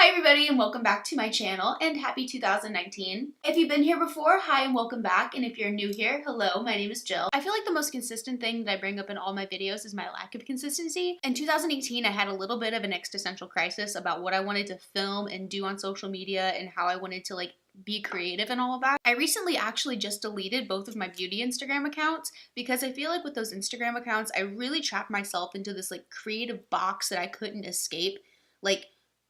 Hi everybody and welcome back to my channel and happy 2019. If you've been here before, hi and welcome back, and if you're new here, hello, my name is Jill. I feel like the most consistent thing that I bring up in all my videos is my lack of consistency. In 2018, I had a little bit of an existential crisis about what I wanted to film and do on social media and how I wanted to be creative and all of that. I recently actually just deleted both of my beauty Instagram accounts because I feel like with those Instagram accounts, I really trapped myself into this creative box that I couldn't escape.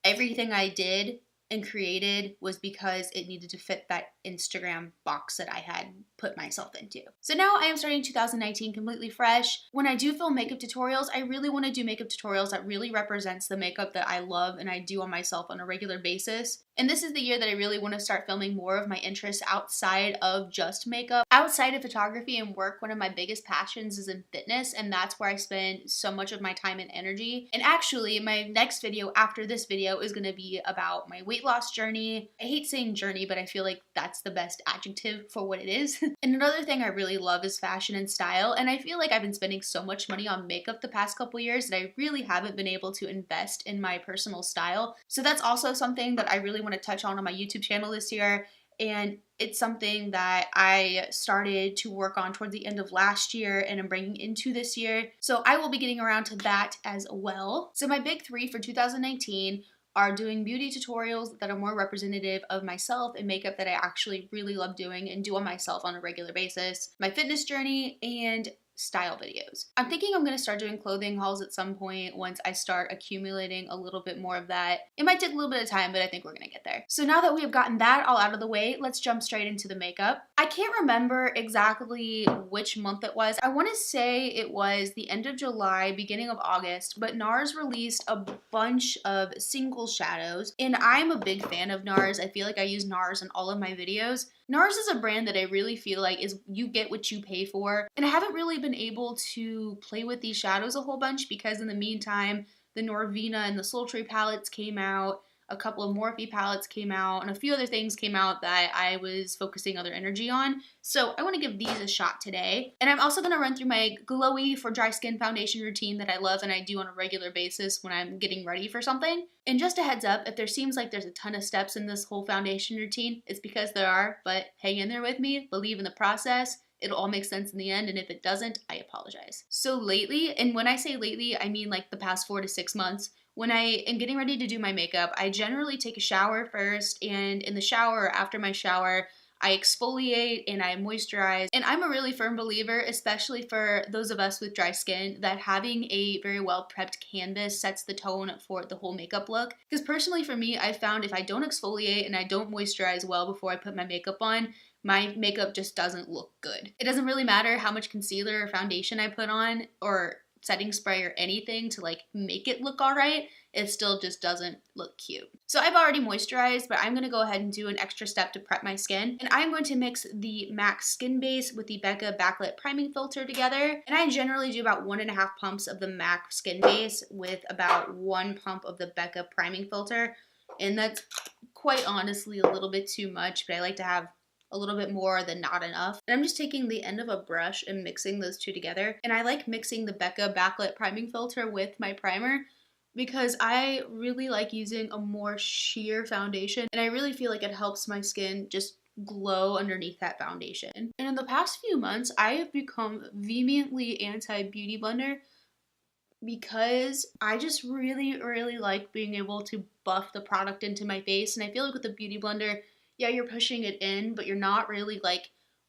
Everything I did and created was because it needed to fit that Instagram box that I had put myself into. So now I am starting 2019 completely fresh. When I do film makeup tutorials, I really want to do makeup tutorials that really represents the makeup that I love and I do on myself on a regular basis. And this is the year that I really want to start filming more of my interests outside of just makeup. Outside of photography and work, one of my biggest passions is in fitness, and that's where I spend so much of my time and energy. And actually, my next video after this video is going to be about my weight loss journey. I hate saying journey, but I feel like that's the best adjective for what it is. And another thing I really love is fashion and style, and I feel like I've been spending so much money on makeup the past couple years that I really haven't been able to invest in my personal style. So that's also something that I really want to touch on my YouTube channel this year, and it's something that I started to work on towards the end of last year and I'm bringing into this year. So I will be getting around to that as well. So my big three for 2019 are doing beauty tutorials that are more representative of myself and makeup that I actually really love doing and do on myself on a regular basis, my fitness journey, and style videos. I'm thinking I'm going to start doing clothing hauls at some point once I start accumulating a little bit more of that. It might take a little bit of time, but I think we're going to get there. So now that we have gotten that all out of the way, let's jump straight into the makeup. I can't remember exactly which month it was. I want to say it was the end of July, beginning of August, but NARS released a bunch of single shadows, and I'm a big fan of NARS. I feel like I use NARS in all of my videos. NARS is a brand that I really feel like is you get what you pay for, and I haven't really been able to play with these shadows a whole bunch because in the meantime, the Norvina and the Sultry palettes came out, a couple of Morphe palettes came out, and a few other things came out that I was focusing other energy on. So I want to give these a shot today. And I'm also going to run through my glowy for dry skin foundation routine that I love and I do on a regular basis when I'm getting ready for something. And just a heads up, if there seems like there's a ton of steps in this whole foundation routine, it's because there are, but hang in there with me, believe in the process. It'll all make sense in the end, and if it doesn't, I apologize. So lately, and when I say lately, I mean the past 4 to 6 months, when I am getting ready to do my makeup, I generally take a shower first, and in the shower or after my shower, I exfoliate and I moisturize. And I'm a really firm believer, especially for those of us with dry skin, that having a very well prepped canvas sets the tone for the whole makeup look. Because personally for me, I found if I don't exfoliate and I don't moisturize well before I put my makeup on, my makeup just doesn't look good. It doesn't really matter how much concealer or foundation I put on or setting spray or anything to make it look alright, it still just doesn't look cute. So I've already moisturized, but I'm going to go ahead and do an extra step to prep my skin. And I'm going to mix the MAC Skin Base with the Becca Backlit Priming Filter together. And I generally do about 1.5 pumps of the MAC Skin Base with about 1 pump of the Becca Priming Filter. And that's quite honestly a little bit too much, but I like to have a little bit more than not enough. And I'm just taking the end of a brush and mixing those two together. And I like mixing the Becca Backlit Priming Filter with my primer because I really like using a more sheer foundation, and I really feel like it helps my skin just glow underneath that foundation. And in the past few months, I have become vehemently anti-beauty blender because I just really like being able to buff the product into my face. And I feel like with a beauty blender, yeah, you're pushing it in, but you're not really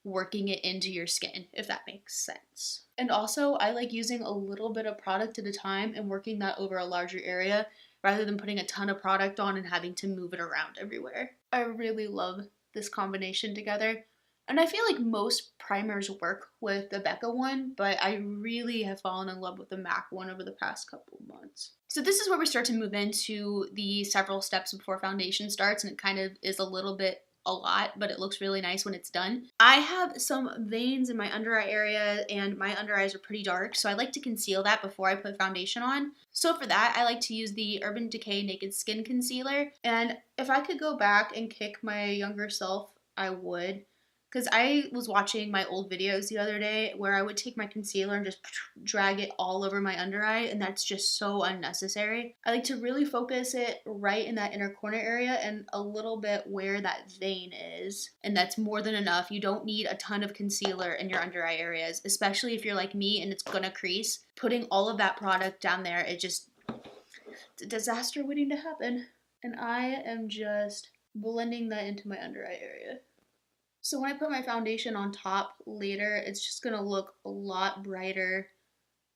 working it into your skin, if that makes sense. And also, I like using a little bit of product at a time and working that over a larger area rather than putting a ton of product on and having to move it around everywhere. I really love this combination together. And I feel like most primers work with the Becca one, but I really have fallen in love with the MAC one over the past couple of months. So this is where we start to move into the several steps before foundation starts, and it kind of is a little bit a lot, but it looks really nice when it's done. I have some veins in my under eye area, and my under eyes are pretty dark, so I like to conceal that before I put foundation on. So for that, I like to use the Urban Decay Naked Skin Concealer, and if I could go back and kick my younger self, I would. Because I was watching my old videos the other day where I would take my concealer and just drag it all over my under eye, and that's just so unnecessary. I like to really focus it right in that inner corner area and a little bit where that vein is. And that's more than enough. You don't need a ton of concealer in your under eye areas, especially if you're like me and it's gonna crease. Putting all of that product down there, it's a disaster waiting to happen. And I am just blending that into my under eye area. So when I put my foundation on top later, it's just going to look a lot brighter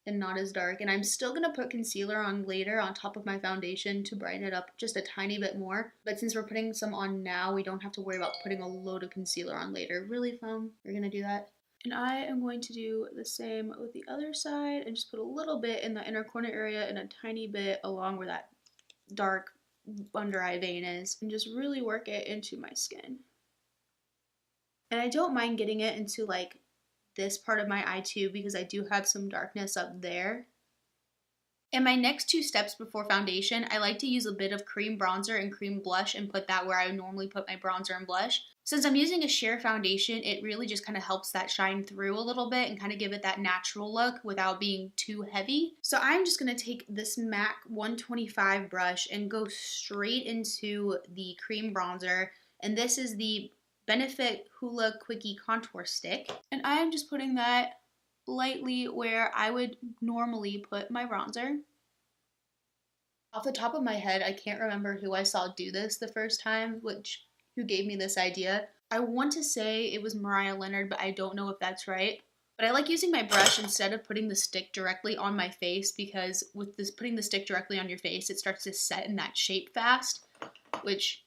and not as dark. And I'm still going to put concealer on later on top of my foundation to brighten it up just a tiny bit more. But since we're putting some on now, we don't have to worry about putting a load of concealer on later. Really fun. We're going to do that. And I am going to do the same with the other side and just put a little bit in the inner corner area and a tiny bit along where that dark under eye vein is. And just really work it into my skin. And I don't mind getting it into like this part of my eye too because I do have some darkness up there. In my next two steps before foundation, I like to use a bit of cream bronzer and cream blush and put that where I would normally put my bronzer and blush. Since I'm using a sheer foundation, it really just kind of helps that shine through a little bit and kind of give it that natural look without being too heavy. So I'm just going to take this MAC 125 brush and go straight into the cream bronzer. And this is the Benefit Hoola Quickie Contour Stick. And I am just putting that lightly where I would normally put my bronzer. Off the top of my head, I can't remember who I saw do this the first time, who gave me this idea. I want to say it was Mariah Leonard, but I don't know if that's right. But I like using my brush instead of putting the stick directly on my face because with this putting the stick directly on your face, it starts to set in that shape fast, which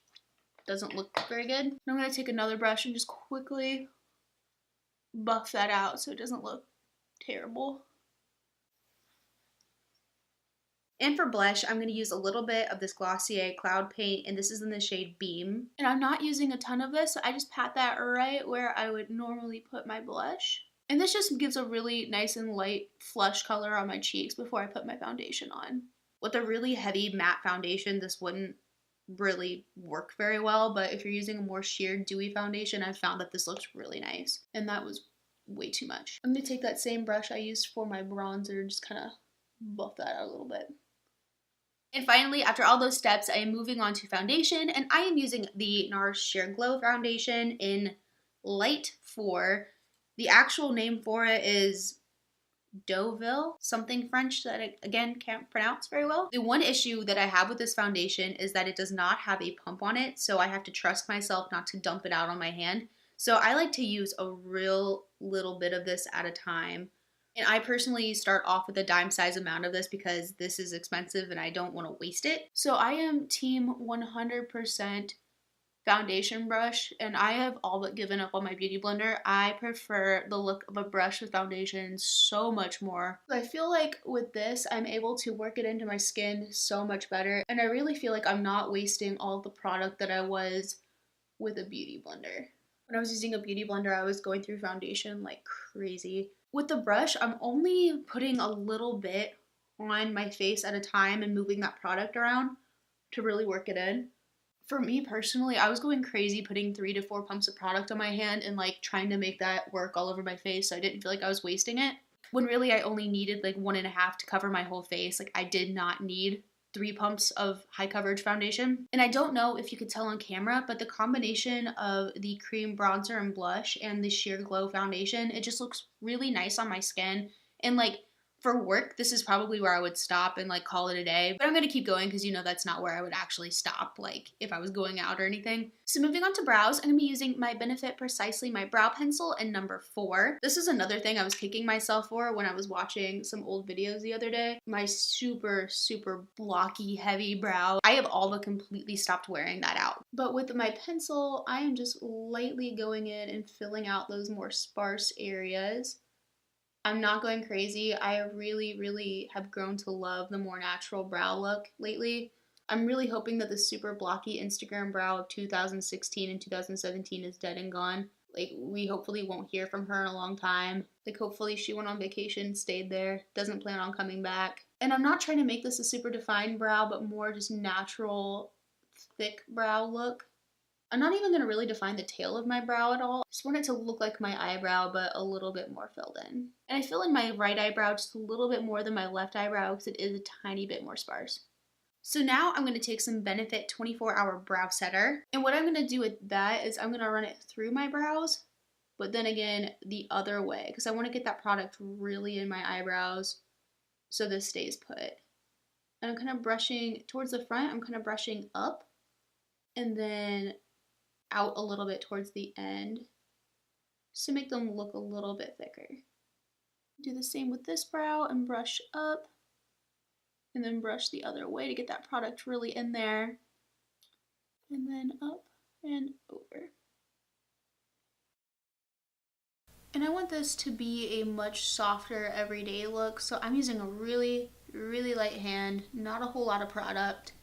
doesn't look very good. And I'm going to take another brush and just quickly buff that out so it doesn't look terrible. And for blush, I'm going to use a little bit of this Glossier Cloud Paint, and this is in the shade Beam. And I'm not using a ton of this, so I just pat that right where I would normally put my blush. And this just gives a really nice and light flush color on my cheeks before I put my foundation on. With a really heavy matte foundation, this wouldn't really work very well, but if you're using a more sheer dewy foundation, I've found that this looks really nice, and that was way too much. I'm going to take that same brush I used for my bronzer and just kind of buff that out a little bit. And finally, after all those steps, I am moving on to foundation, and I am using the NARS Sheer Glow foundation in Light 4. The actual name for it is Deauville, something French that I, again, can't pronounce very well. The one issue that I have with this foundation is that it does not have a pump on it, so I have to trust myself not to dump it out on my hand. So I like to use a real little bit of this at a time. And I personally start off with a dime size amount of this because this is expensive and I don't want to waste it. So I am team 100% foundation brush, and I have all but given up on my beauty blender. I prefer the look of a brush with foundation so much more. I feel like with this, I'm able to work it into my skin so much better, and I really feel like I'm not wasting all the product that I was with a beauty blender. When I was using a beauty blender, I was going through foundation like crazy. With the brush, I'm only putting a little bit on my face at a time and moving that product around to really work it in. For me personally, I was going crazy putting 3 to 4 pumps of product on my hand and like trying to make that work all over my face so I didn't feel like I was wasting it. When really I only needed like 1.5 to cover my whole face. Like I did not need 3 pumps of high coverage foundation. And I don't know if you could tell on camera, but the combination of the cream bronzer and blush and the Sheer Glow foundation, it just looks really nice on my skin. And like for work, this is probably where I would stop and like call it a day, but I'm gonna keep going because you know that's not where I would actually stop, like if I was going out or anything. So moving on to brows, I'm gonna be using my Benefit Precisely My Brow Pencil in number 4. This is another thing I was kicking myself for when I was watching some old videos the other day. My super blocky, heavy brow, I have all but completely stopped wearing that out. But with my pencil, I am just lightly going in and filling out those more sparse areas. I'm not going crazy. I really have grown to love the more natural brow look lately. I'm really hoping that the super blocky Instagram brow of 2016 and 2017 is dead and gone. Like, we hopefully won't hear from her in a long time. Like, hopefully she went on vacation, stayed there, doesn't plan on coming back. And I'm not trying to make this a super defined brow, but more just natural, thick brow look. I'm not even going to really define the tail of my brow at all. I just want it to look like my eyebrow, but a little bit more filled in. And I fill in my right eyebrow just a little bit more than my left eyebrow because it is a tiny bit more sparse. So now I'm going to take some Benefit 24-Hour Brow Setter. And what I'm going to do with that is I'm going to run it through my brows, but then again the other way because I want to get that product really in my eyebrows so this stays put. And I'm kind of brushing towards the front, I'm kind of brushing up and then out a little bit towards the end just to make them look a little bit thicker. Do the same with this brow and brush up and then brush the other way to get that product really in there and then up and over. And I want this to be a much softer everyday look, so I'm using a really light hand, not a whole lot of product.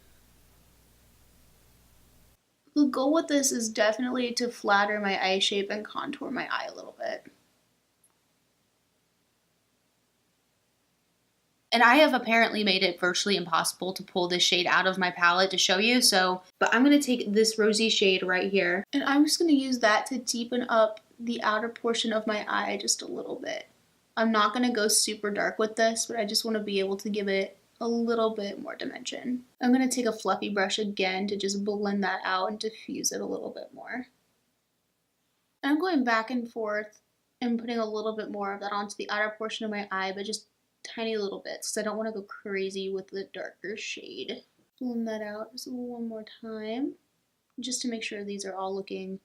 The goal with this is definitely to flatter my eye shape and contour my eye a little bit. And I have apparently made it virtually impossible to pull this shade out of my palette to show you, but I'm going to take this rosy shade right here, and I'm just going to use that to deepen up the outer portion of my eye just a little bit. I'm not going to go super dark with this, but I just want to be able to give it a little bit more dimension. I'm going to take a fluffy brush again to just blend that out and diffuse it a little bit more. And I'm going back and forth and putting a little bit more of that onto the outer portion of my eye, but just tiny little bits because I don't want to go crazy with the darker shade. Blend that out just one more time just to make sure these are all looking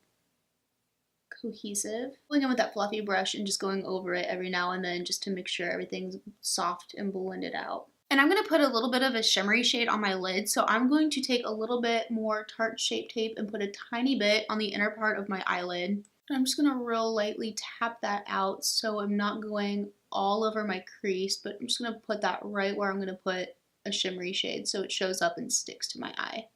cohesive. Going in with that fluffy brush and just going over it every now and then just to make sure everything's soft and blended out. And I'm going to put a little bit of a shimmery shade on my lid, so I'm going to take a little bit more Tarte Shape Tape and put a tiny bit on the inner part of my eyelid. And I'm just going to real lightly tap that out so I'm not going all over my crease, but I'm just going to put that right where I'm going to put a shimmery shade so it shows up and sticks to my eye.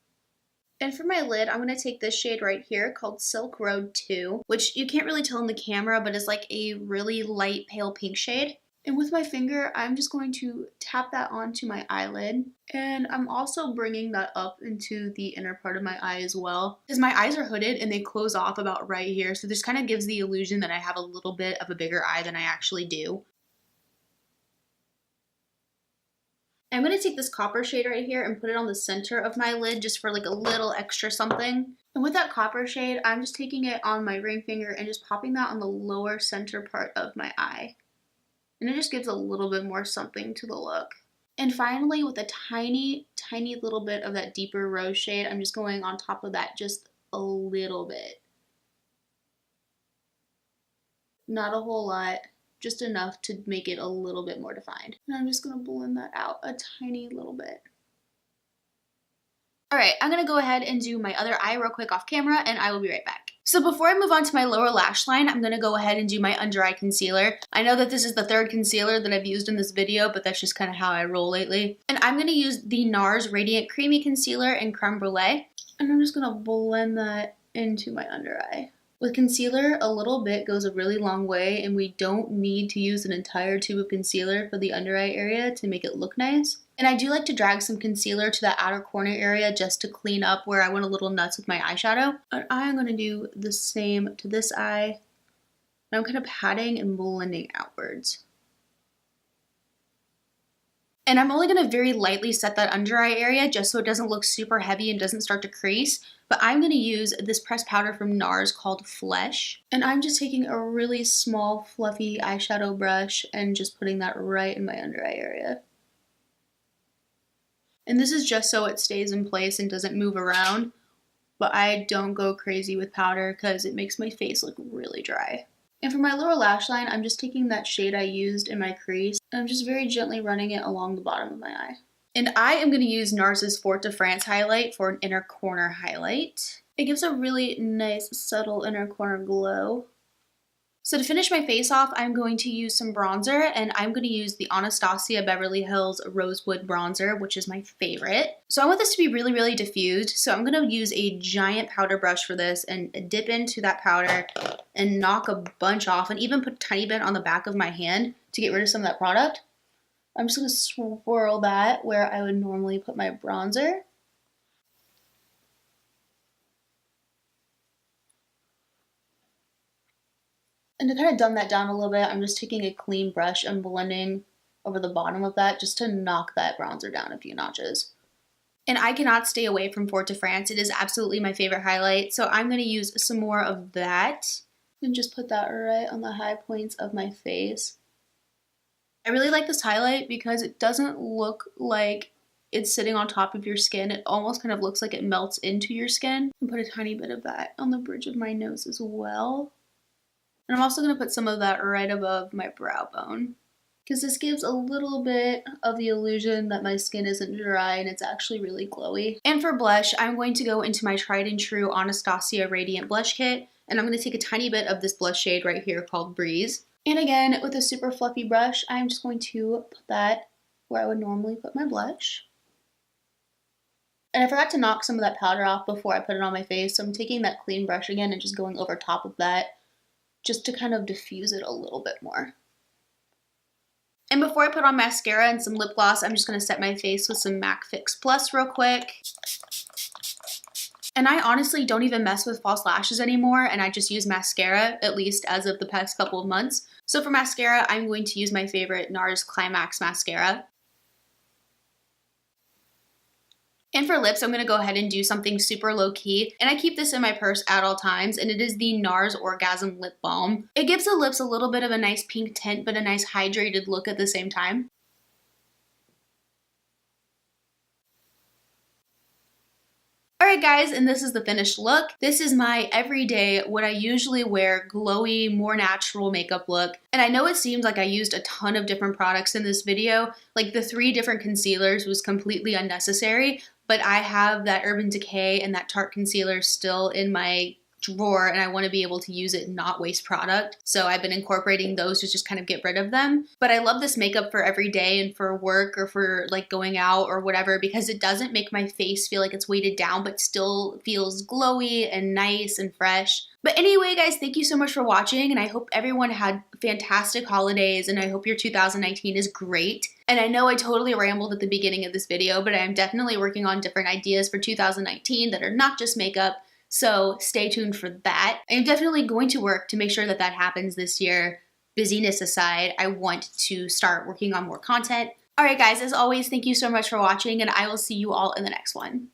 And for my lid, I'm going to take this shade right here called Silk Road 2, which you can't really tell in the camera, but is like a really light pale pink shade. And with my finger, I'm just going to tap that onto my eyelid. And I'm also bringing that up into the inner part of my eye as well, because my eyes are hooded and they close off about right here. So this kind of gives the illusion that I have a little bit of a bigger eye than I actually do. I'm going to take this copper shade right here and put it on the center of my lid just for like a little extra something. And with that copper shade, I'm just taking it on my ring finger and just popping that on the lower center part of my eye. And it just gives a little bit more something to the look. And finally, with a tiny little bit of that deeper rose shade, I'm just going on top of that just a little bit. Not a whole lot. Just enough to make it a little bit more defined. And I'm just going to blend that out a tiny little bit. Alright, I'm going to go ahead and do my other eye real quick off camera and I will be right back. So before I move on to my lower lash line, I'm going to go ahead and do my under eye concealer. I know that this is the third concealer that I've used in this video, but that's just kind of how I roll lately. And I'm going to use the NARS Radiant Creamy Concealer in Creme Brulee. And I'm just going to blend that into my under eye. With concealer, a little bit goes a really long way, and we don't need to use an entire tube of concealer for the under eye area to make it look nice. And I do like to drag some concealer to that outer corner area just to clean up where I went a little nuts with my eyeshadow. And I'm going to do the same to this eye. And I'm kind of patting and blending outwards. And I'm only going to very lightly set that under eye area just so it doesn't look super heavy and doesn't start to crease. But I'm going to use this pressed powder from NARS called Flesh. And I'm just taking a really small fluffy eyeshadow brush and just putting that right in my under eye area. And this is just so it stays in place and doesn't move around. But I don't go crazy with powder because it makes my face look really dry. And for my lower lash line, I'm just taking that shade I used in my crease, and I'm just very gently running it along the bottom of my eye. And I am going to use NARS's Fort de France highlight for an inner corner highlight. It gives a really nice, subtle inner corner glow. So to finish my face off, I'm going to use some bronzer, and I'm going to use the Anastasia Beverly Hills Rosewood Bronzer, which is my favorite. So I want this to be really diffused, so I'm going to use a giant powder brush for this and dip into that powder and knock a bunch off, and even put a tiny bit on the back of my hand to get rid of some of that product. I'm just going to swirl that where I would normally put my bronzer. And to kind of dumb that down a little bit, I'm just taking a clean brush and blending over the bottom of that just to knock that bronzer down a few notches. And I cannot stay away from Fort de France. It is absolutely my favorite highlight. So I'm going to use some more of that and just put that right on the high points of my face. I really like this highlight because it doesn't look like it's sitting on top of your skin. It almost kind of looks like it melts into your skin. And put a tiny bit of that on the bridge of my nose as well. And I'm also going to put some of that right above my brow bone, because this gives a little bit of the illusion that my skin isn't dry and it's actually really glowy. And for blush, I'm going to go into my tried and true Anastasia Radiant Blush Kit, and I'm going to take a tiny bit of this blush shade right here called Breeze. And again, with a super fluffy brush, I'm just going to put that where I would normally put my blush. And I forgot to knock some of that powder off before I put it on my face, so I'm taking that clean brush again and just going over top of that just to kind of diffuse it a little bit more. And before I put on mascara and some lip gloss, I'm just going to set my face with some MAC Fix Plus real quick. And I honestly don't even mess with false lashes anymore, and I just use mascara, at least as of the past couple of months. So for mascara, I'm going to use my favorite NARS Climax mascara. And for lips, I'm going to go ahead and do something super low-key, and I keep this in my purse at all times, and it is the NARS Orgasm Lip Balm. It gives the lips a little bit of a nice pink tint, but a nice hydrated look at the same time. Alright guys, and this is the finished look. This is my everyday, what I usually wear, glowy, more natural makeup look. And I know it seems like I used a ton of different products in this video, like the 3 different concealers was completely unnecessary, but I have that Urban Decay and that Tarte concealer still in my drawer, and I want to be able to use it and not waste product. So I've been incorporating those to just kind of get rid of them. But I love this makeup for every day and for work or for like going out or whatever, because it doesn't make my face feel like it's weighted down, but still feels glowy and nice and fresh. But anyway, guys, thank you so much for watching, and I hope everyone had fantastic holidays, and I hope your 2019 is great. And I know I totally rambled at the beginning of this video, but I am definitely working on different ideas for 2019 that are not just makeup. So stay tuned for that. I am definitely going to work to make sure that that happens this year. Busyness aside, I want to start working on more content. All right, guys, as always, thank you so much for watching, and I will see you all in the next one.